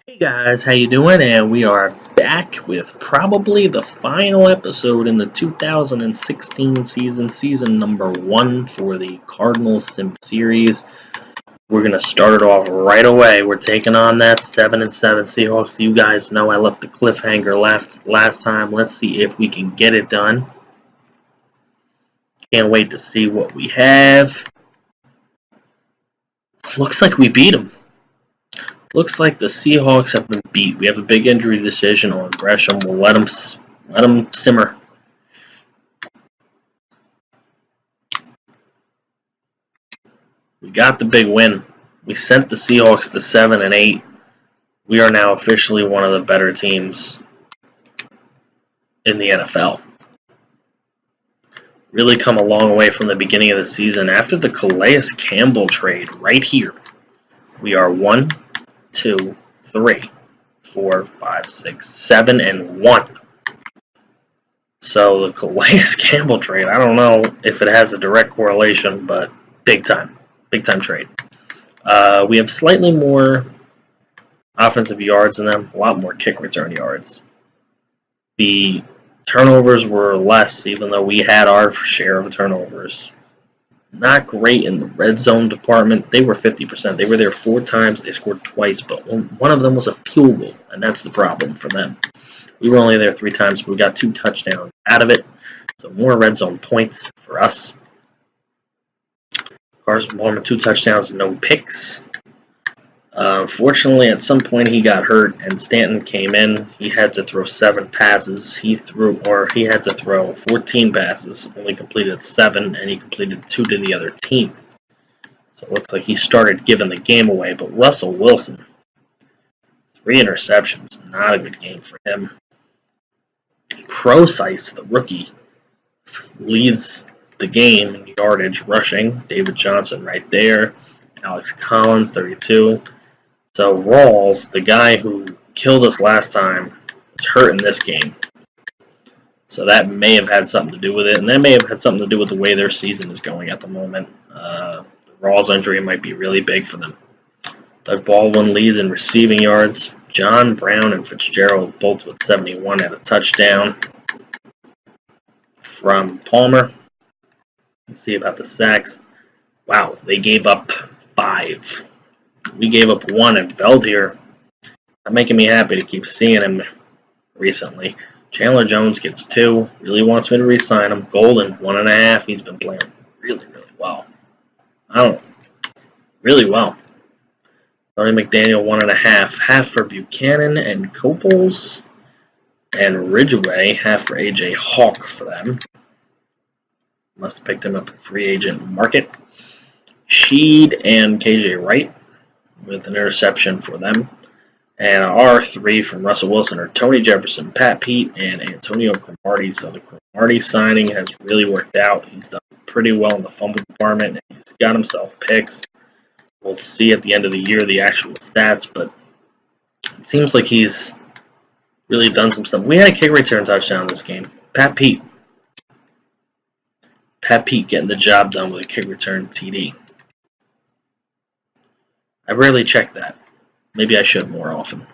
Hey guys, how you doing? And we are back with probably the final episode in the 2016 season number 1 for the CardinalSim series. We're gonna start it off right away. We're taking on that 7-7 Seahawks. You guys know I left the cliffhanger last time. Let's see if we can get it done. Can't wait to see what we have. Looks like we beat them. Looks like the Seahawks have been beat. We have a big injury decision on Gresham. We'll let him simmer. We got the big win. We sent the Seahawks to 7-8. We are now officially one of the better teams in the NFL. Really come a long way from the beginning of the season. After the Calais Campbell trade right here, we are 1, 2, 3, 4, 5, 6, 7, and 1. So the Calais Campbell trade, I don't know if it has a direct correlation, but big time trade. We have slightly more offensive yards than them, a lot more kick return yards. The turnovers were less, even though we had our share of turnovers. Not great in the red zone department. They were 50%. They were there 4 times. They scored twice, but one of them was a field goal, and that's the problem for them. We were only there 3 times, but we got 2 touchdowns out of it. So more red zone points for us. Carson Palmer, 2 touchdowns and no picks. Unfortunately, at some point he got hurt, and Stanton came in. He had to throw 7 passes. He had to throw 14 passes. Only completed 7, and he completed 2 to the other team. So it looks like he started giving the game away. But Russell Wilson, 3 interceptions. Not a good game for him. Procise, the rookie, leads the game in yardage rushing. David Johnson right there. Alex Collins, 32. So Rawls, the guy who killed us last time, is hurt in this game. So that may have had something to do with it, and that may have had something to do with the way their season is going at the moment. The Rawls injury might be really big for them. Doug Baldwin leads in receiving yards. John Brown and Fitzgerald both with 71 at a touchdown from Palmer. Let's see about the sacks. Wow, they gave up 5. We gave up 1 at Veld here. Not making me happy to keep seeing him recently. Chandler Jones gets 2. Really wants me to re-sign him. Golden, 1.5. He's been playing really well. Really well. Tony McDaniel, 1.5. Half for Buchanan and Copels. And Ridgeway, half for AJ Hawk for them. Must have picked him up at free agent market. Sheed and KJ Wright with an interception for them. And R3 from Russell Wilson are Tony Jefferson, Pat Pete, and Antonio Cromartie. So the Cromartie signing has really worked out. He's done pretty well in the fumble department. He's got himself picks. We'll see at the end of the year the actual stats, but it seems like he's really done some stuff. We had a kick return touchdown this game. Pat Pete getting the job done with a kick return TD. I rarely check that. Maybe I should more often.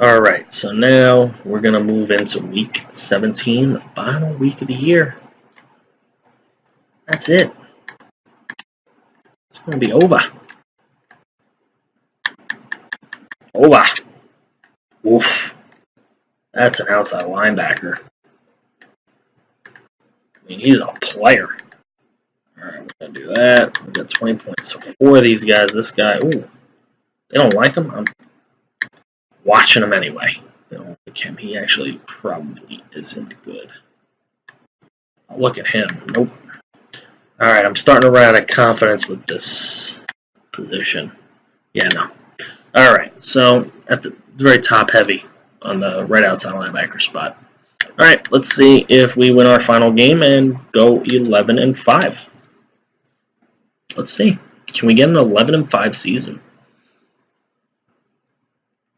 Alright, so now we're going to move into week 17, the final week of the year. That's it. It's going to be over. Oof. That's an outside linebacker. I mean, he's a player. Alright, we're going to do that. We got 20 points. So 4 of these guys, this guy, ooh, they don't like him. I'm watching him anyway. They don't like him. He actually probably isn't good. I'll look at him. Nope. Alright, I'm starting to run out of confidence with this position. Yeah, no. Alright, so at the very top heavy on the right outside linebacker spot. Alright, let's see if we win our final game and go 11-5. Let's see. Can we get an 11-5 season?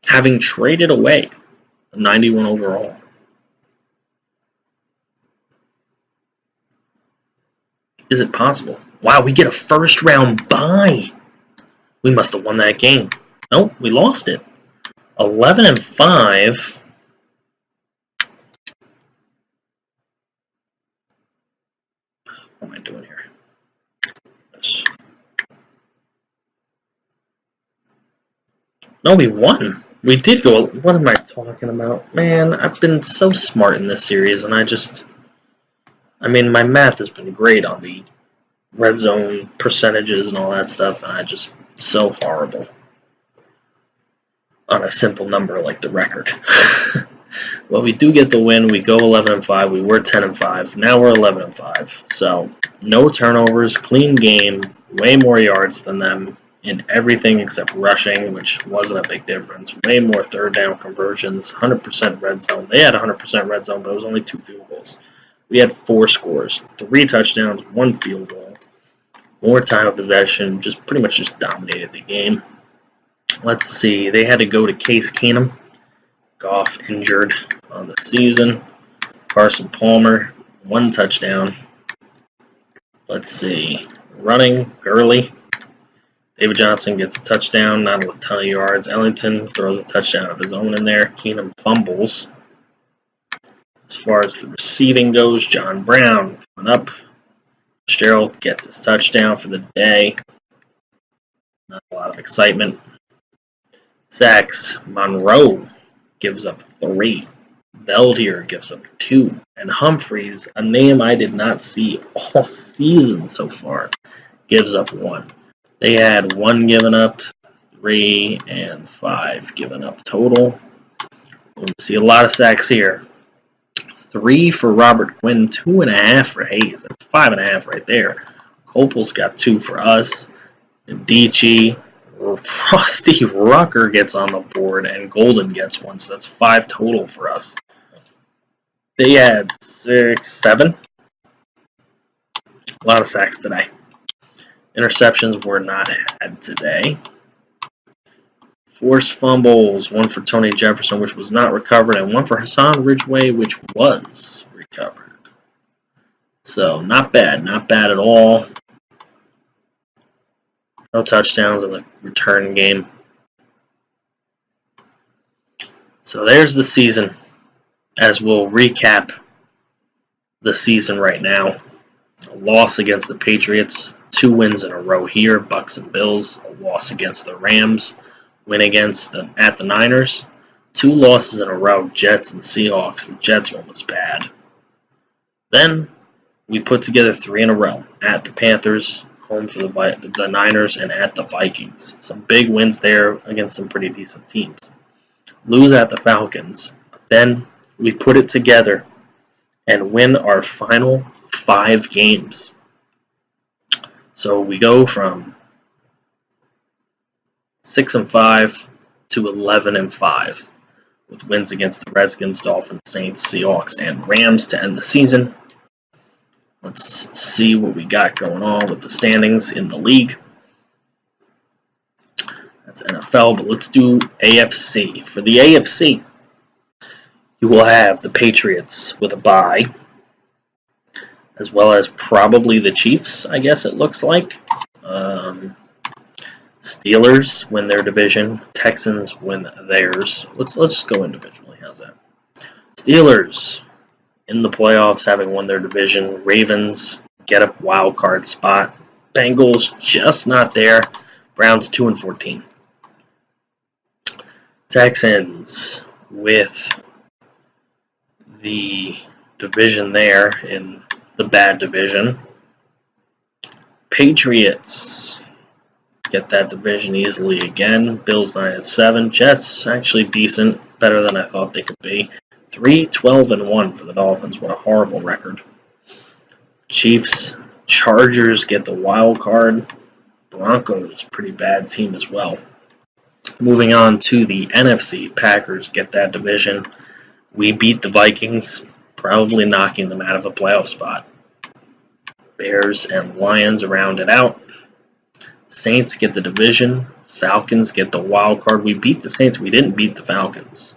Having traded away a 91 overall. Is it possible? Wow, we get a first round bye. We must have won that game. Nope, we lost it. 11-5. What am I doing here? No, we won. We did go. What am I talking about? Man, I've been so smart in this series, and I mean, my math has been great on the red zone percentages and all that stuff, and I just so horrible on a simple number like the record. Well, we do get the win. We go 11-5. We were 10-5. Now we're 11-5. So no turnovers, clean game, way more yards than them in everything except rushing, which wasn't a big difference. Way more third down conversions, 100% red zone. They had 100% red zone, but it was only 2 field goals. We had 4 scores, 3 touchdowns, 1 field goal. More time of possession, just pretty much just dominated the game. Let's see. They had to go to Case Keenum. Goff injured on the season. Carson Palmer, 1 touchdown. Let's see. Running, Gurley. David Johnson gets a touchdown, not a ton of yards. Ellington throws a touchdown of his own in there. Keenum fumbles. As far as the receiving goes, John Brown coming up. Fitzgerald gets his touchdown for the day. Not a lot of excitement. Sacks, Monroe gives up 3. Beldier gives up 2. And Humphreys, a name I did not see all season so far, gives up 1. They had 1 given up, 3, and 5 given up total. We see a lot of sacks here. 3 for Robert Quinn, 2.5 for Hayes. That's 5.5 right there. Copel's got 2 for us. Ndici, Frosty Rucker gets on the board, and Golden gets 1, so that's 5 total for us. They had 6, 7. A lot of sacks today. Interceptions were not had today. Forced fumbles, 1 for Tony Jefferson, which was not recovered, and 1 for Hassan Ridgeway, which was recovered. So, not bad at all. No touchdowns in the return game. So, there's the season, as we'll recap the season right now. A loss against the Patriots, 2 wins in a row here, Bucks and Bills, a loss against the Rams, win against at the Niners, 2 losses in a row, Jets and Seahawks. The Jets one was bad. Then we put together 3 in a row, at the Panthers, home for the Niners, and at the Vikings. Some big wins there against some pretty decent teams. Lose at the Falcons. Then we put it together and win our final 5 games. So we go from 6-5 to 11-5, with wins against the Redskins, Dolphins, Saints, Seahawks, and Rams to end the season. Let's see what we got going on with the standings in the league. That's NFL, but let's do AFC. For the AFC, you will have the Patriots with a bye, as well as probably the Chiefs, I guess it looks like. Steelers win their division. Texans win theirs. Let's just go individually. How's that? Steelers in the playoffs, having won their division. Ravens get a wild card spot. Bengals just not there. Browns 2-14. Texans with the division there in the bad division. Patriots get that division easily again. Bills 9-7. Jets actually decent, better than I thought they could be. 3-12-1 for the Dolphins. What a horrible record. Chiefs, Chargers get the wild card. Broncos, pretty bad team as well. Moving on to the NFC, Packers get that division. We beat the Vikings, probably knocking them out of a playoff spot. Bears and Lions round it out. Saints get the division. Falcons get the wild card. We beat the Saints. We didn't beat the Falcons.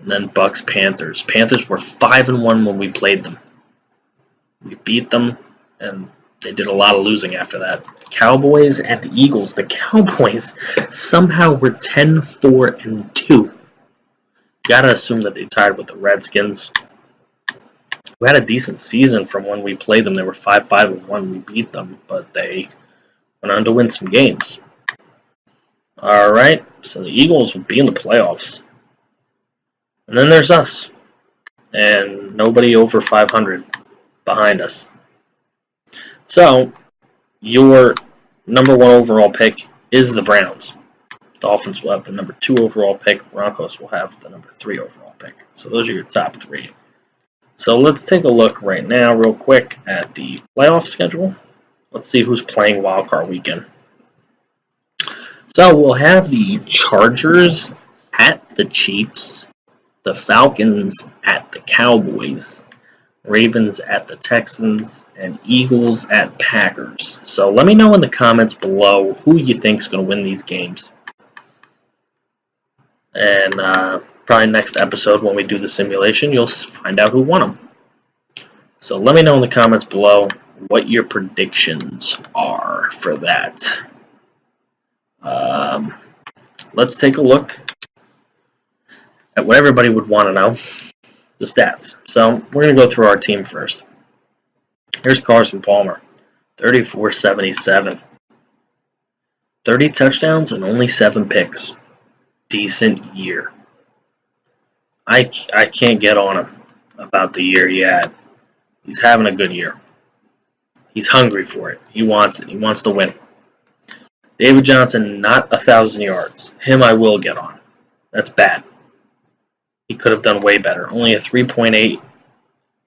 Then Bucks, Panthers. Panthers were 5-1 when we played them. We beat them, and They did a lot of losing after that. Cowboys and the Eagles. The Cowboys somehow were 10-4-2. Gotta assume that they tied with the Redskins, who had a decent season from when we played them. They were 5-5-1. We beat them, but they went on to win some games. Alright, so the Eagles would be in the playoffs. And then there's us. And nobody over 500 behind us. So, your number 1 overall pick is the Browns. Dolphins will have the number 2 overall pick. Broncos will have the number 3 overall pick. So those are your top 3. So let's take a look right now real quick at the playoff schedule. Let's see who's playing wildcard weekend. So we'll have the Chargers at the Chiefs, the Falcons at the Cowboys, Ravens at the Texans, and Eagles at Packers. So let me know in the comments below who you think is going to win these games. And probably next episode when we do the simulation, you'll find out who won them. So let me know in the comments below what your predictions are for that. Let's take a look at what everybody would want to know, the stats. So we're going to go through our team first. Here's Carson Palmer, 34-77. 30 touchdowns and only 7 picks. Decent year. I can't get on him about the year he had. He's having a good year. He's hungry for it. He wants it. He wants to win. David Johnson, not 1,000 yards. Him I will get on. That's bad. He could have done way better. Only a 3.8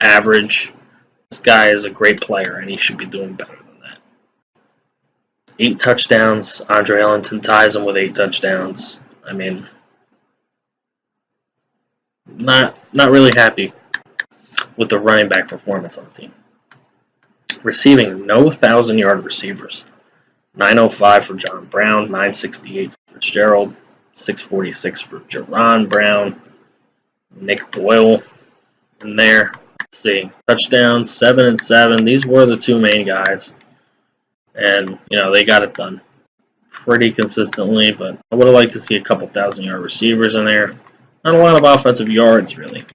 average. This guy is a great player, and he should be doing better than that. 8 touchdowns. Andre Ellington ties him with 8 touchdowns. I mean, not really happy with the running back performance on the team. Receiving, no 1,000-yard receivers. 905 for John Brown, 968 for Fitzgerald, 646 for Jaron Brown, Nick Boyle in there. Let's see, touchdowns, 7 and 7. These were the 2 main guys, and they got it done pretty consistently. But I would have liked to see a couple 1,000-yard receivers in there. Not a lot of offensive yards, really.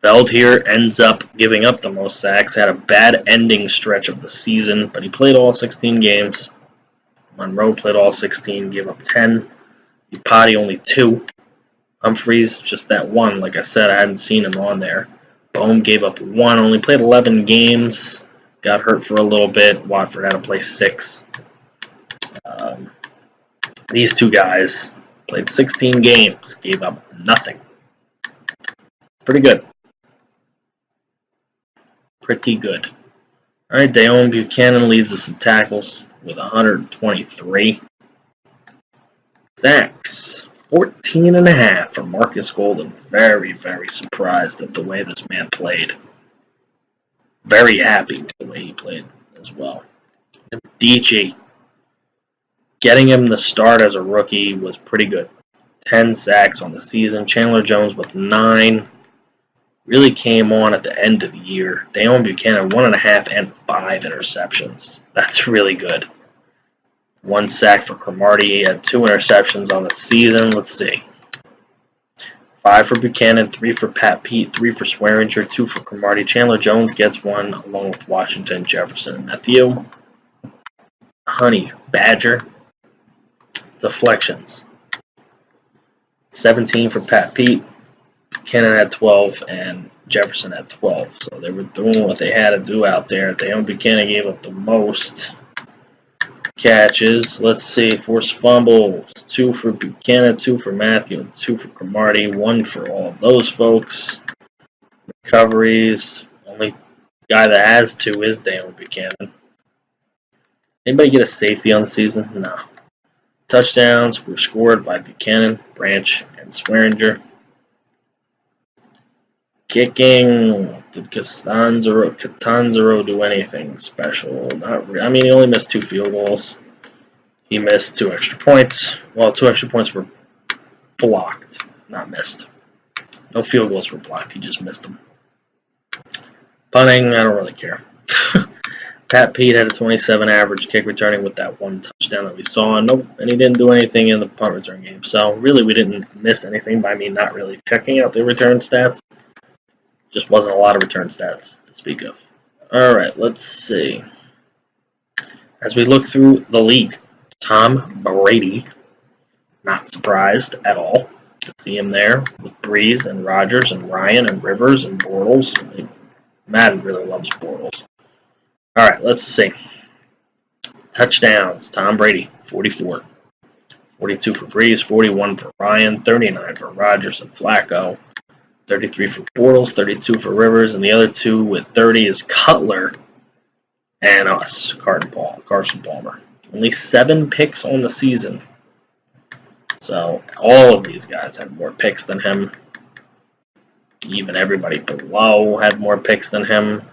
Feld here ends up giving up the most sacks. Had a bad ending stretch of the season, but he played all 16 games. Monroe played all 16, gave up 10. Ipati only 2. Humphreys just that 1. Like I said, I hadn't seen him on there. Bohm gave up 1. Only played 11 games. Got hurt for a little bit. Watford had to play 6. These 2 guys played 16 games. Gave up nothing. Pretty good. Pretty good. All right, Dayon Buchanan leads us in tackles with 123. Sacks, 14.5 for Marcus Golden. Very, very surprised at the way this man played. Very happy with the way he played as well. Dichi, getting him the start as a rookie was pretty good. 10 sacks on the season. Chandler Jones with 9. Really came on at the end of the year. Dayon Buchanan, 1.5 and 5 interceptions. That's really good. 1 sack for Cromartie. He had 2 interceptions on the season. Let's see. 5 for Buchanan, 3 for Pat Pete, 3 for Swearinger, 2 for Cromartie. Chandler Jones gets 1 along with Washington, Jefferson, and Matthew. Honey Badger. Deflections. 17 for Pat Pete. Buchanan had 12 and Jefferson had 12. So they were doing what they had to do out there. Dayon Buchanan gave up the most catches. Let's see. Forced fumbles. 2 for Buchanan, 2 for Matthew, and 2 for Cromartie. 1 for all of those folks. Recoveries. Only guy that has 2 is Dayon Buchanan. Anybody get a safety on the season? No. Touchdowns were scored by Buchanan, Branch, and Swearinger. Kicking, did Catanzaro do anything special? Not really. I mean, he only missed 2 field goals. He missed 2 extra points. Well, 2 extra points were blocked, not missed. No field goals were blocked. He just missed them. Punting, I don't really care. Pat Pete had a 27 average kick returning with that one touchdown that we saw. And nope, and he didn't do anything in the punt return game. So really, we didn't miss anything by me not really checking out the return stats. Just wasn't a lot of return stats to speak of. All right, let's see. As we look through the league, Tom Brady, not surprised at all to see him there with Breeze and Rodgers and Ryan and Rivers and Bortles. Madden really loves Bortles. All right, let's see. Touchdowns, Tom Brady, 44. 42 for Breeze, 41 for Ryan, 39 for Rodgers and Flacco, 33 for Bortles, 32 for Rivers, and the other two with 30 is Cutler and us, Carson Palmer. Only 7 picks on the season. So all of these guys had more picks than him. Even everybody below had more picks than him.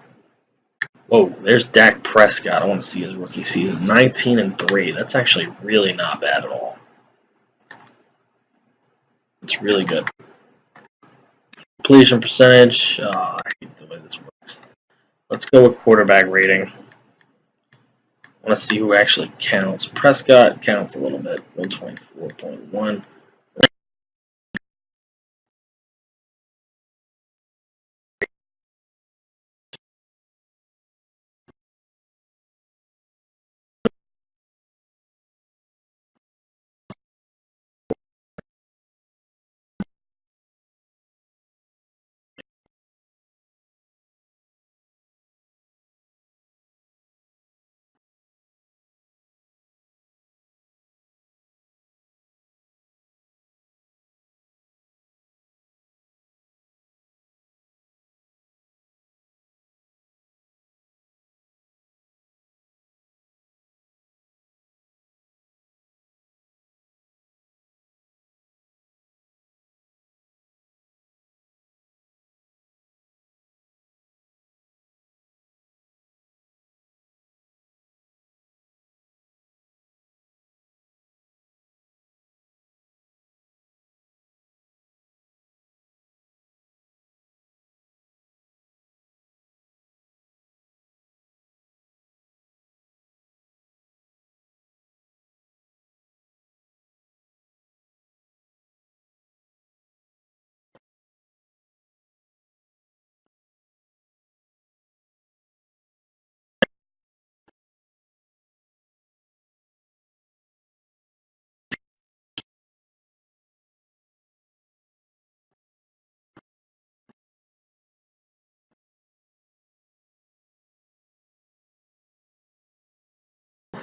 Whoa, there's Dak Prescott. I want to see his rookie season. 19-3. That's actually really not bad at all. It's really good. Completion percentage. I hate the way this works. Let's go with quarterback rating. I want to see who actually counts. Prescott counts a little bit. 124.1.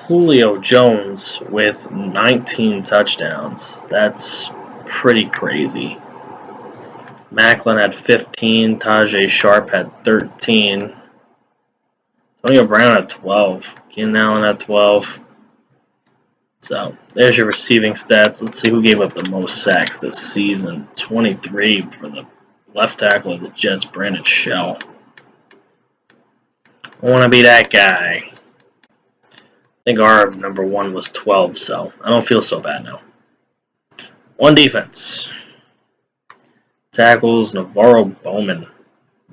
Julio Jones with 19 touchdowns. That's pretty crazy. Macklin had 15. Tajay Sharp had 13. Antonio Brown had 12. Keenan Allen had 12. So there's your receiving stats. Let's see who gave up the most sacks this season. 23 for the left tackle of the Jets, Brandon Shell. I want to be that guy. I think our number 1 was 12, so I don't feel so bad now. On defense. Tackles, Navarro Bowman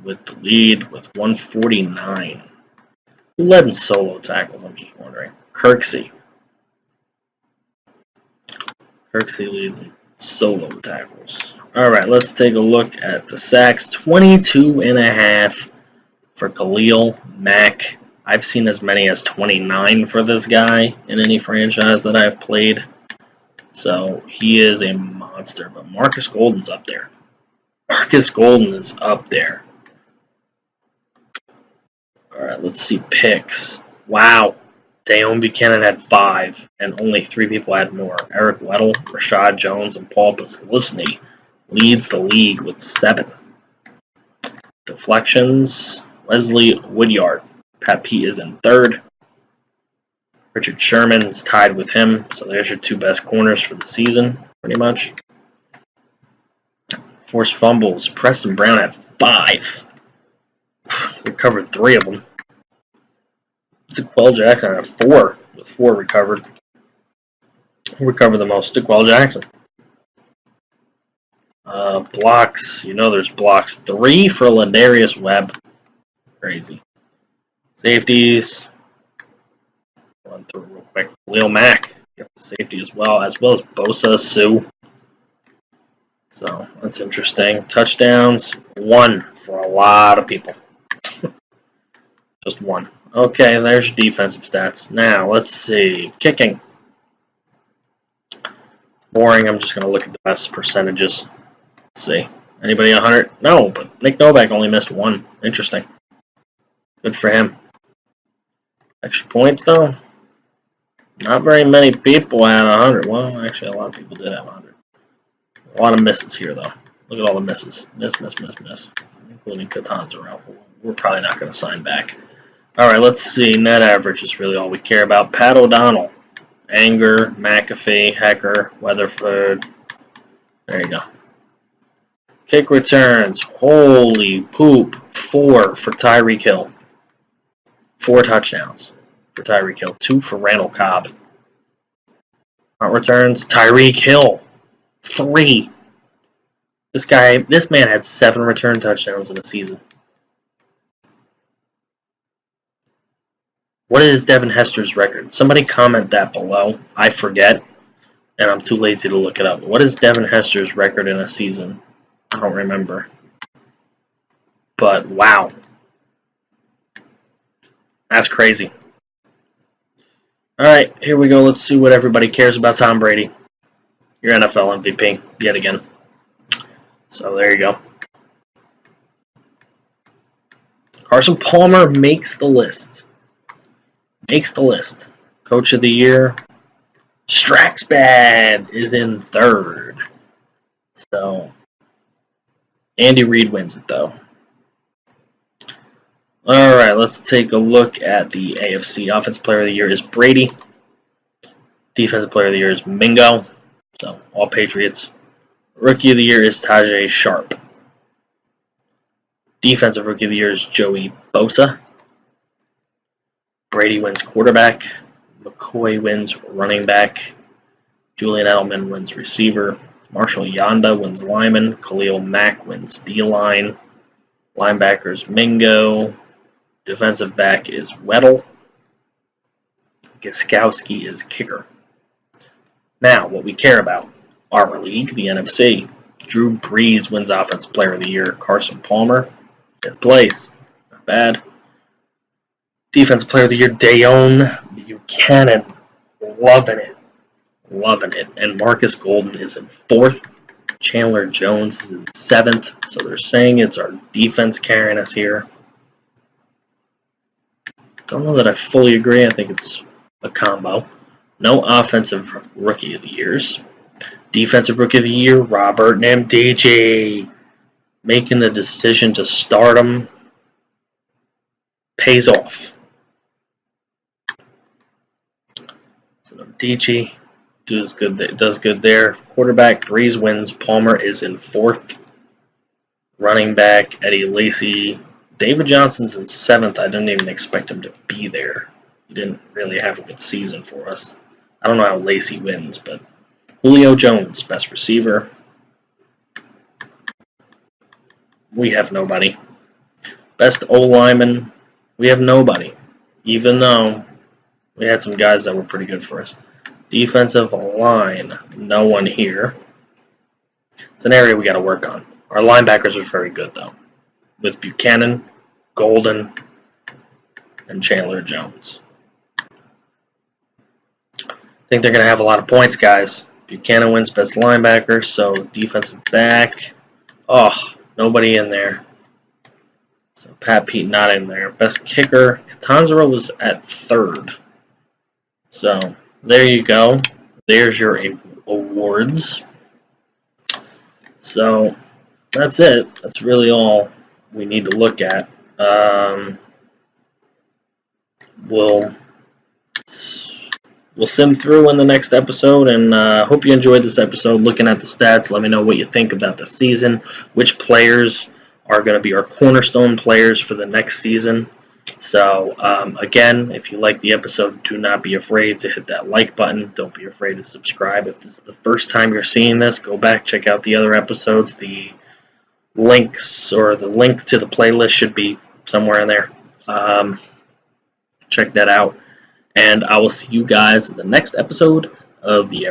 with the lead with 149. Who led in solo tackles, I'm just wondering. Kirksey. Kirksey leads in solo tackles. Alright, let's take a look at the sacks. 22.5 for Khalil Mack. I've seen as many as 29 for this guy in any franchise that I've played. So he is a monster. But Marcus Golden's up there. Marcus Golden is up there. Alright, let's see picks. Wow. Dayon Buchanan had 5, and only 3 people had more. Eric Weddle, Rashad Jones, and Paul Posluszny leads the league with 7. Deflections, Wesley Woodyard. Pat Pete is in 3rd. Richard Sherman is tied with him, so there's your 2 best corners for the season, pretty much. Forced fumbles, Preston Brown had 5. Recovered 3 of them. DeQuell Jackson had 4, with 4 recovered. Who recovered the most? DeQuell Jackson. Blocks, you know there's blocks. 3 for Ladarius Webb. Crazy. Safeties, run through real quick. Leo Mack, get the safety as well as Bosa, Sue. So that's interesting. Touchdowns, 1 for a lot of people. Just 1. Okay, there's your defensive stats. Now, let's see. Kicking. Boring. I'm just going to look at the best percentages. Let's see. Anybody 100? No, but Nick Novak only missed 1. Interesting. Good for him. Extra points, though? Not very many people had 100. Well, actually, a lot of people did have 100. A lot of misses here, though. Look at all the misses. Miss. Including Catanzaro. We're probably not going to sign back. Alright, let's see. Net average is really all we care about. Pat O'Donnell. Anger, McAfee, Hecker, Weatherford. There you go. Kick returns. Holy poop. 4 for Tyreek Hill. 4 touchdowns for Tyreek Hill. 2 for Randall Cobb. Punt returns. Tyreek Hill. 3. This man had 7 return touchdowns in a season. What is Devin Hester's record? Somebody comment that below. I forget, and I'm too lazy to look it up. What is Devin Hester's record in a season? I don't remember. But, wow. That's crazy. Alright, here we go. Let's see what everybody cares about Tom Brady. Your NFL MVP, yet again. So, there you go. Carson Palmer makes the list. Coach of the Year. Straxbad is in 3rd. So, Andy Reid wins it, though. Alright, let's take a look at the AFC. Offensive Player of the Year is Brady. Defensive Player of the Year is Mingo. So, all Patriots. Rookie of the Year is Tajay Sharp. Defensive Rookie of the Year is Joey Bosa. Brady wins quarterback. McCoy wins running back. Julian Edelman wins receiver. Marshall Yanda wins lineman. Khalil Mack wins D-line. Linebackers Mingo. Defensive back is Weddle. Gostkowski is kicker. Now, what we care about. Our league, the NFC. Drew Brees wins Offensive Player of the Year. Carson Palmer, 5th place. Not bad. Defensive Player of the Year, Dayon Buchanan. Loving it. And Marcus Golden is in 4th. Chandler Jones is in 7th. So they're saying it's our defense carrying us here. Don't know that I fully agree. I think it's a combo. No Offensive Rookie of the Years. Defensive Rookie of the Year, Robert Nkemdiche. Making the decision to start him pays off. So Nkemdiche does good there. Quarterback, Brees wins. Palmer is in 4th. Running back, Eddie Lacy. David Johnson's in 7th. I didn't even expect him to be there. He didn't really have a good season for us. I don't know how Lacy wins, but Julio Jones, best receiver. We have nobody. Best O-lineman, we have nobody. Even though we had some guys that were pretty good for us. Defensive line, no one here. It's an area we got to work on. Our linebackers are very good, though, with Buchanan, Golden, and Chandler Jones. I think they're going to have a lot of points, guys. Buchanan wins best linebacker, so defensive back. Oh, nobody in there. So Pat Pete not in there. Best kicker, Catanzaro was at 3rd. So there you go. There's your awards. So that's it. That's really all we need to look at. We'll sim through in the next episode, and hope you enjoyed this episode looking at the stats. Let me know what you think about the season, which players are going to be our cornerstone players for the next season. So, again, if you like the episode, do not be afraid to hit that like button. Don't be afraid to subscribe. If this is the first time you're seeing this, go back, check out the other episodes. The links or the link to the playlist should be somewhere in there. Check that out. and I will see you guys in the next episode of the